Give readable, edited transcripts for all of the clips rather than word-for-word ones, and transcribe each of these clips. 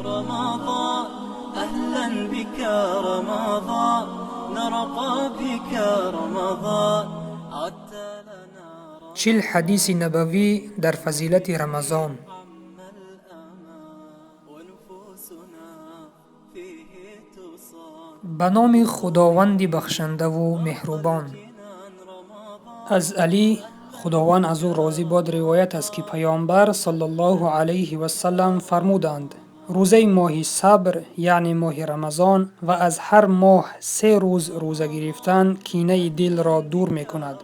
رمضان أهلا بك رمضان نرقى بك رمضان عدت لنا 40 حدیث نبوی در فضیلت رمضان. ونفوسنا فيه تصان به نام خداوند بخشنده و مهربان. از علی خداوند از او راضی باد روایت است که پیامبر صلی الله علیه و سلم فرمودند: روزه ماه صبر یعنی ماه رمضان و از هر ماه 3 روز روزه گرفتن کینه دل را دور می کند.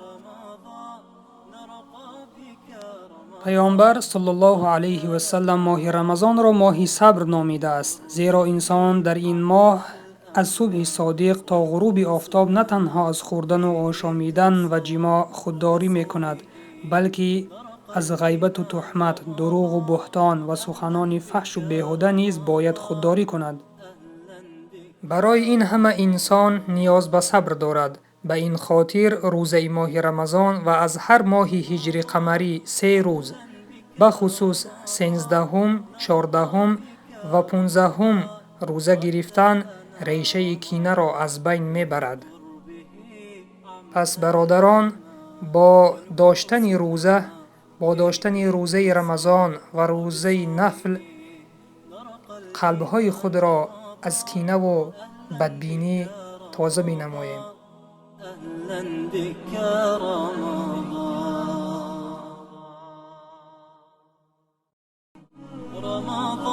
پیامبر صلی الله علیه و سلم ماه رمضان را ماه صبر نامیده است، زیرا انسان در این ماه از صبح صادق تا غروب آفتاب نه تنها از خوردن و آشامیدن و جماع خودداری می کند، بلکه از غیبت و تهمت، دروغ و بهتان و سخنان فحش و بیهوده نیز باید خودداری کند. برای این همه انسان نیاز به صبر دارد. به این خاطر روزه ماه رمضان و از هر ماه هجری قمری 3 روز، به خصوص 13ام، 14ام و 15ام روزه گرفتن ریشه کینه را از بین می برد. پس برادران، با داشتن روزه رمضان و روزه نفل قلبهای خود را از کینه و بدبینی تازه بنماییم. أهلا بك رمضان